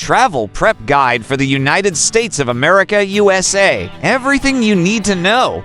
travel prep guide for the United States of America, USA. Everything you need to know.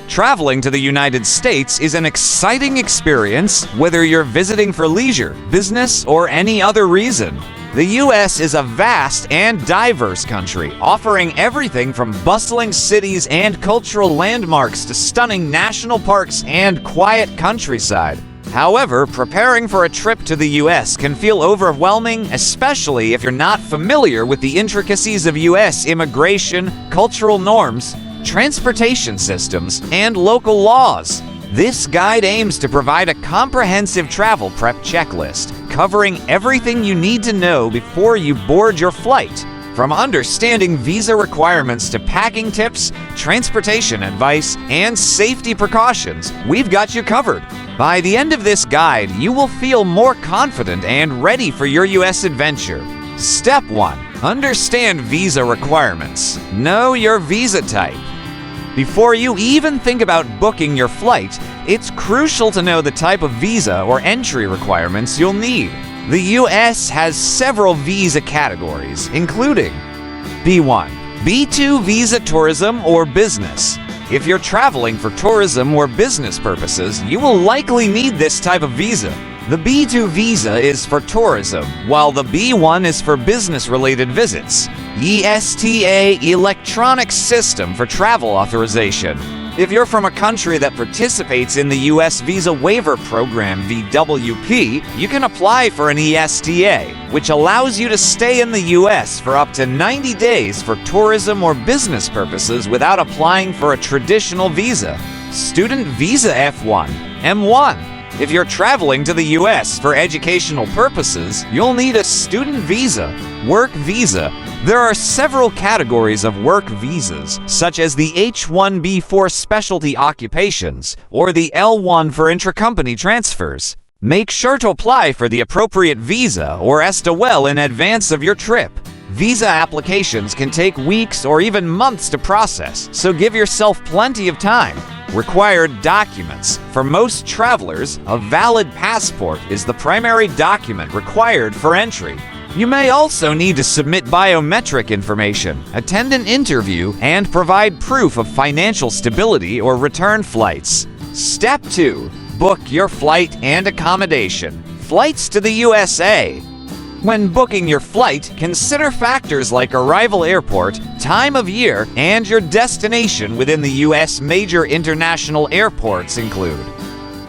Traveling to the United States is an exciting experience, whether you're visiting for leisure, business, or any other reason. The U.S. is a vast and diverse country, offering everything from bustling cities and cultural landmarks to stunning national parks and quiet countryside. However, preparing for a trip to the U.S. can feel overwhelming, especially if you're not familiar with the intricacies of U.S. immigration, cultural norms, transportation systems, and local laws. This guide aims to provide a comprehensive travel prep checklist, covering everything you need to know before you board your flight. From understanding visa requirements to packing tips, transportation advice, and safety precautions, we've got you covered. By the end of this guide, you will feel more confident and ready for your U.S. adventure. Step 1. Understand visa requirements. Know your visa type. Before you even think about booking your flight, it's crucial to know the type of visa or entry requirements you'll need. The U.S. has several visa categories, including B1, B2 visa tourism or business. If you're traveling for tourism or business purposes, you will likely need this type of visa. The B2 visa is for tourism, while the B1 is for business-related visits. ESTA Electronic System for Travel Authorization. If you're from a country that participates in the U.S. Visa Waiver Program (VWP), you can apply for an ESTA, which allows you to stay in the U.S. for up to 90 days for tourism or business purposes without applying for a traditional visa. Student Visa F1, M1. If you're traveling to the U.S. for educational purposes, you'll need a student visa, work visa. There are several categories of work visas, such as the H-1B for specialty occupations or the L-1 for intracompany transfers. Make sure to apply for the appropriate visa or ESTA well in advance of your trip. Visa applications can take weeks or even months to process, so give yourself plenty of time. Required documents. For most travelers, a valid passport is the primary document required for entry. You may also need to submit biometric information, attend an interview, and provide proof of financial stability or return flights. Step 2. Book your flight and accommodation. Flights to the USA. When booking your flight, consider factors like arrival airport, time of year, and your destination within the U.S. Major international airports include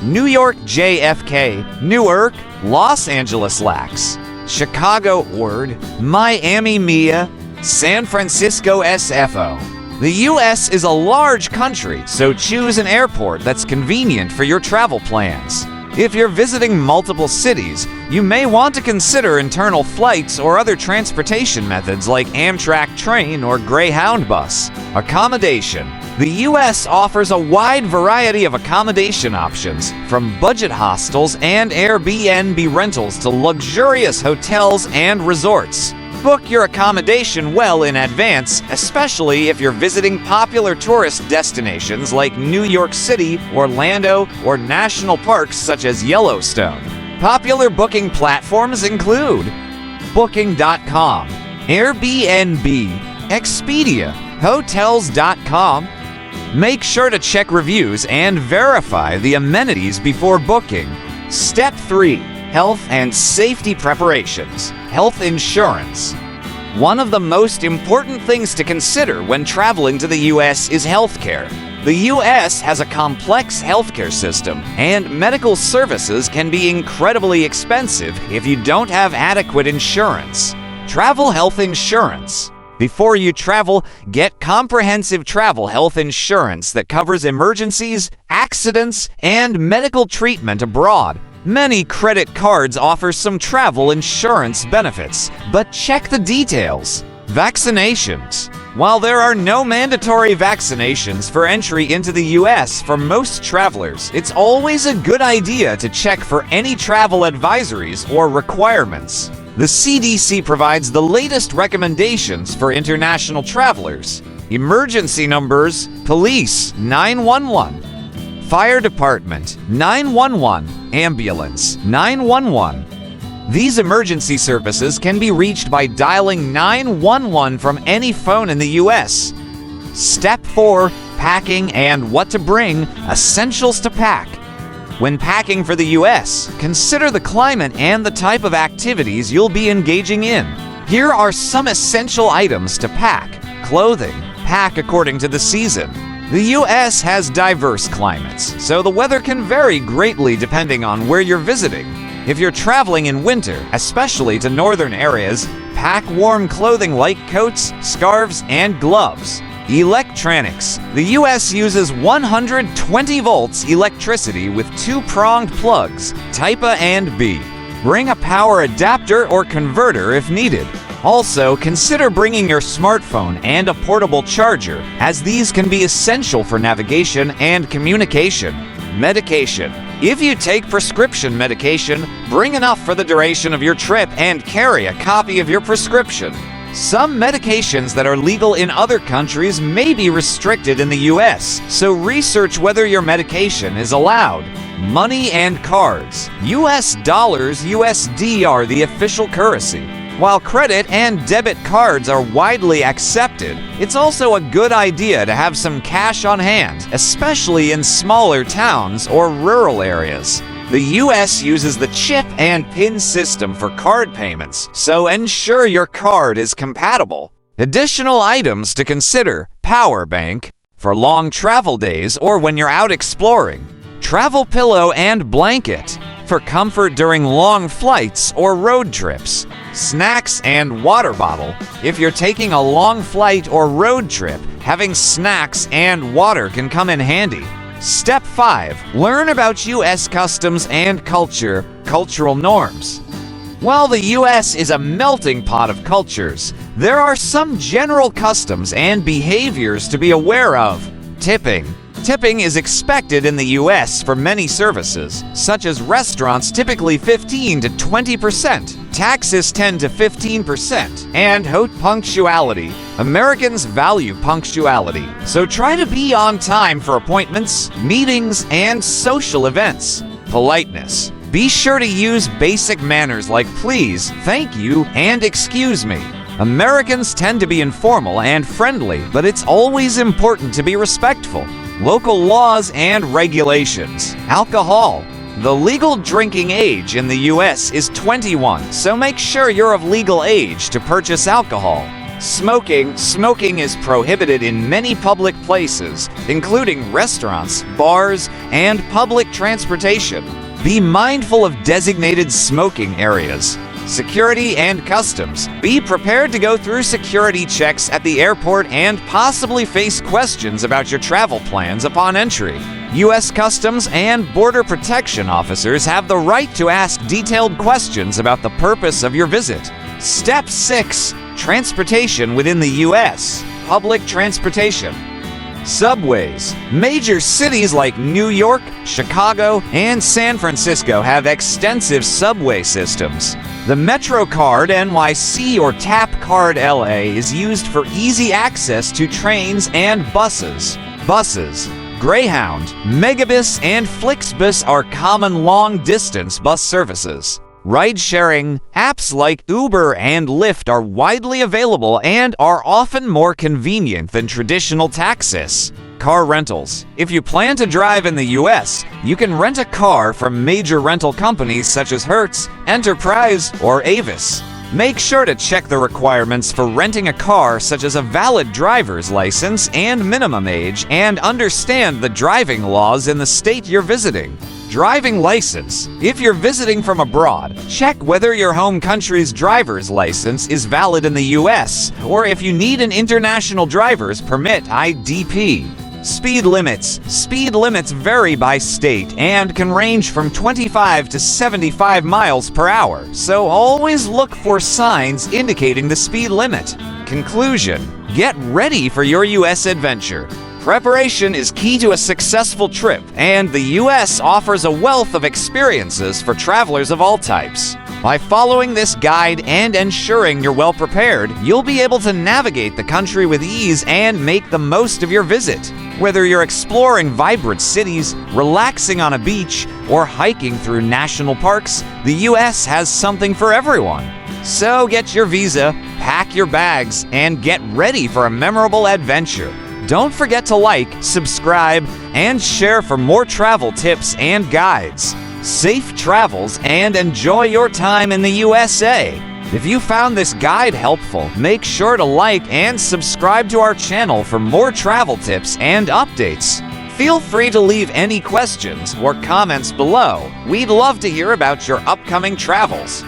New York JFK, Newark, Los Angeles LAX, Chicago ORD, Miami MIA, San Francisco SFO. The U.S. is a large country, so choose an airport that's convenient for your travel plans. If you're visiting multiple cities, you may want to consider internal flights or other transportation methods like Amtrak train or Greyhound bus. Accommodation. The U.S. offers a wide variety of accommodation options, from budget hostels and Airbnb rentals to luxurious hotels and resorts. Book your accommodation well in advance, especially if you're visiting popular tourist destinations like New York City, Orlando, or national parks such as Yellowstone. Popular booking platforms include Booking.com, Airbnb, Expedia, Hotels.com. Make sure to check reviews and verify the amenities before booking. Step 3. Health and safety preparations. Health insurance. One of the most important things to consider when traveling to the U.S. is healthcare. The U.S. has a complex healthcare system, and medical services can be incredibly expensive if you don't have adequate insurance. Travel health insurance. Before you travel, get comprehensive travel health insurance that covers emergencies, accidents, and medical treatment abroad. Many credit cards offer some travel insurance benefits, but check the details. Vaccinations. While there are no mandatory vaccinations for entry into the U.S. for most travelers, it's always a good idea to check for any travel advisories or requirements. The CDC provides the latest recommendations for international travelers. Emergency numbers: Police 911. Fire Department 911, Ambulance 911. These emergency services can be reached by dialing 911 from any phone in the U.S. Step 4. Packing and what to bring. Essentials to pack. When packing for the U.S., consider the climate and the type of activities you'll be engaging in. Here are some essential items to pack. Clothing. Pack according to the season. The U.S. has diverse climates, so the weather can vary greatly depending on where you're visiting. If you're traveling in winter, especially to northern areas, pack warm clothing like coats, scarves, and gloves. Electronics. The U.S. uses 120 volts electricity with two-pronged plugs, type A and B. Bring a power adapter or converter if needed. Also, consider bringing your smartphone and a portable charger, as these can be essential for navigation and communication. Medication. If you take prescription medication, bring enough for the duration of your trip and carry a copy of your prescription. Some medications that are legal in other countries may be restricted in the U.S., so research whether your medication is allowed. Money and cards. U.S. dollars USD are the official currency. While credit and debit cards are widely accepted, it's also a good idea to have some cash on hand, especially in smaller towns or rural areas. The U.S. uses the chip and PIN system for card payments, so ensure your card is compatible. Additional items to consider: power bank for long travel days or when you're out exploring. Travel pillow and blanket for comfort during long flights or road trips. Snacks and water bottle. If you're taking a long flight or road trip, having snacks and water can come in handy. Step 5. Learn about U.S. customs and cultural norms. While the U.S. is a melting pot of cultures, there are some general customs and behaviors to be aware of. Tipping. Tipping is expected in the U.S. for many services, such as restaurants typically 15 to 20%, taxes 10 to 15%, and punctuality. Americans value punctuality, so try to be on time for appointments, meetings, and social events. Politeness. Be sure to use basic manners like please, thank you, and excuse me. Americans tend to be informal and friendly, but it's always important to be respectful. Local laws and regulations. Alcohol. The legal drinking age in the U.S. is 21, so make sure you're of legal age to purchase alcohol. Smoking. Smoking is prohibited in many public places, including restaurants, bars, and public transportation. Be mindful of designated smoking areas. Security and customs. Be prepared to go through security checks at the airport and possibly face questions about your travel plans upon entry. U.S. Customs and Border Protection officers have the right to ask detailed questions about the purpose of your visit. Step 6. Transportation within the U.S. Public transportation. Subways. Major cities like New York, Chicago, and San Francisco have extensive subway systems. The MetroCard NYC or Tap Card LA is used for easy access to trains and buses. Greyhound, Megabus, and Flixbus are common long-distance bus services. Ride-sharing. Apps like Uber and Lyft are widely available and are often more convenient than traditional taxis. Car rentals. If you plan to drive in the U.S., you can rent a car from major rental companies such as Hertz, Enterprise, or Avis. Make sure to check the requirements for renting a car, such as a valid driver's license and minimum age, and understand the driving laws in the state you're visiting. Driving license. If you're visiting from abroad, check whether your home country's driver's license is valid in the U.S. or if you need an international driver's permit (IDP). Speed limits. Speed limits vary by state and can range from 25 to 75 miles per hour, so always look for signs indicating the speed limit. Conclusion. Get ready for your U.S. adventure. Preparation is key to a successful trip, and the U.S. offers a wealth of experiences for travelers of all types. By following this guide and ensuring you're well prepared, you'll be able to navigate the country with ease and make the most of your visit. Whether you're exploring vibrant cities, relaxing on a beach, or hiking through national parks, the U.S. has something for everyone. So get your visa, pack your bags, and get ready for a memorable adventure. Don't forget to like, subscribe, and share for more travel tips and guides. Safe travels and enjoy your time in the USA. If you found this guide helpful, make sure to like and subscribe to our channel for more travel tips and updates. Feel free to leave any questions or comments below. We'd love to hear about your upcoming travels.